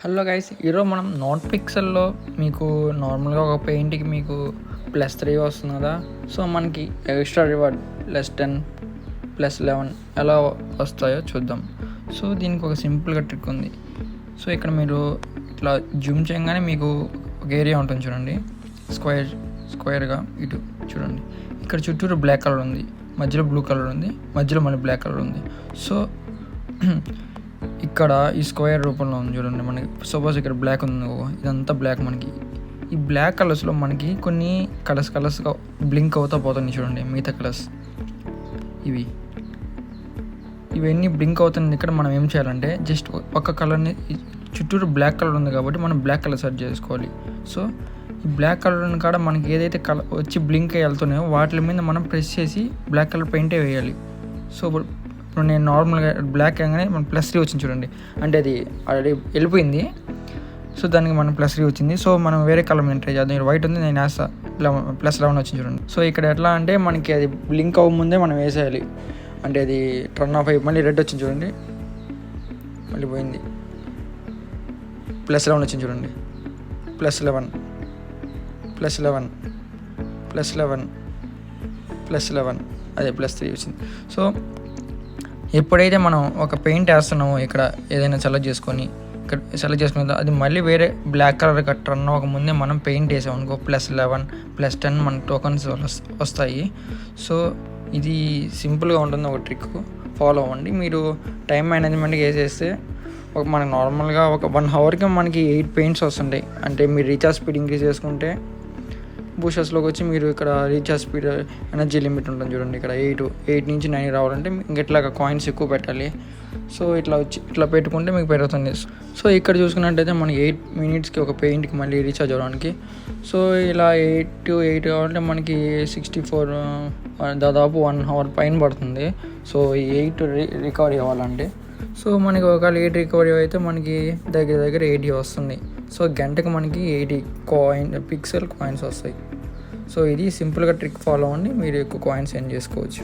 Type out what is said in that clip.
Hello guys, ఈరోజు మనం not పిక్సెల్లో మీకు నార్మల్గా ఒక పెయింట్కి మీకు +3 వస్తుంది కదా. సో మనకి ఎక్స్ట్రా రివార్డ్ +10 +11 ఎలా వస్తాయో చూద్దాం. సో దీనికి ఒక సింపుల్గా ట్రిక్ ఉంది. సో ఇక్కడ మీరు ఇట్లా జూమ్ చేయగానే మీకు ఒక ఏరియా ఉంటుంది చూడండి, స్క్వేర్గా ఇటు చూడండి. ఇక్కడ చుట్టూరు బ్లాక్ కలర్ ఉంది, మధ్యలో బ్లూ కలర్ ఉంది, మధ్యలో మళ్ళీ బ్లాక్ కలర్ ఉంది. సో ఇక్కడ ఈ స్క్వేర్ రూపంలో ఉంది చూడండి. మనకి సపోజ్ ఇక్కడ బ్లాక్ ఉంది, ఇదంతా బ్లాక్. మనకి ఈ బ్లాక్ కలర్స్లో మనకి కొన్ని కలర్స్గా బ్లింక్ అవుతా పోతుంది చూడండి. మిగతా కలర్స్ ఇవన్నీ బ్లింక్ అవుతుంది. ఇక్కడ మనం ఏం చేయాలంటే జస్ట్ ఒక కలర్ని, చుట్టూరు బ్లాక్ కలర్ ఉంది కాబట్టి మనం బ్లాక్ కలర్ సెర్చ్ చేసుకోవాలి. సో ఈ బ్లాక్ కలర్ కాడ మనకి ఏదైతే కలర్ వచ్చి బ్లింక్ అయ్యి వెళ్తున్నాయో వాటి మీద మనం ప్రెస్ చేసి బ్లాక్ కలర్ పెయింటే వేయాలి. సో ఇప్పుడు నేను నార్మల్గా బ్లాక్ అనగానే మనం +3 వచ్చింది చూడండి, అంటే అది ఆల్రెడీ వెళ్ళిపోయింది. సో దానికి మనం +3 వచ్చింది. సో మనం వేరే కలర్ మీద ట్రై చేద్దాం. వైట్ ఉంది, నేను వేస్తా, +11 వచ్చింది చూడండి. సో ఇక్కడ ఎట్లా అంటే మనకి అది బ్లింక్ అవ్వముందే మనం వేసేయాలి. అంటే అది టర్న్ ఆఫ్ అయ్యి మళ్ళీ రెడ్ వచ్చింది చూడండి, మళ్ళీ పోయింది. +11 వచ్చింది చూడండి, +11 అదే +3 వచ్చింది. సో ఎప్పుడైతే మనం ఒక పెయింట్ వేస్తున్నామో ఇక్కడ ఏదైనా సెలెక్ట్ చేసుకొని అది మళ్ళీ వేరే బ్లాక్ కలర్ టర్న్ అవ్వకముందే మనం పెయింట్ వేసాం అనుకో, +11 +10 మన టోకన్స్ వస్తాయి. సో ఇది సింపుల్గా ఉంటుంది, ఒక ట్రిక్ ఫాలో అవ్వండి. మీరు టైం మేనేజ్మెంట్కి వేసేస్తే మనకు నార్మల్గా ఒక 1 అవర్కి మనకి 8 పెయింట్స్ వస్తుంటాయి. అంటే మీరు రీఛార్జ్ స్పీడ్ ఇంక్రీజ్ చేసుకుంటే బూస్టర్స్లోకి వచ్చి మీరు ఇక్కడ రీఛార్జ్ స్పీడ్ ఎనర్జీ లిమిట్ ఉంటుంది చూడండి. ఇక్కడ 8 నుంచి 9 రావాలంటే ఇంకెట్లాగా కాయిన్స్ ఎక్కువ పెట్టాలి. సో ఇట్లా పెట్టుకుంటే మీకు పెరుగుతుంది. సో ఇక్కడ చూసుకున్నట్టయితే మనకి 8 మినిట్స్కి ఒక పెయింట్కి మళ్ళీ రీఛార్జ్ అవ్వడానికి. సో ఇలా 8 to 8 కావాలంటే మనకి 64, దాదాపు 1 అవర్ పైన పడుతుంది. సో ఈ 8 రికవరీ అవ్వాలంటే. సో మనకి ఒకవేళ 8 రికవరీ అయితే మనకి దగ్గర 80 వస్తుంది. సో గంటకు మనకి 80 పిక్సెల్ కాయిన్స్ వస్తాయి. సో ఇది సింపుల్గా ట్రిక్ ఫాలో అవ్వండి, మీరు ఎక్కువ కాయిన్స్ ఎర్న్ చేసుకోవచ్చు.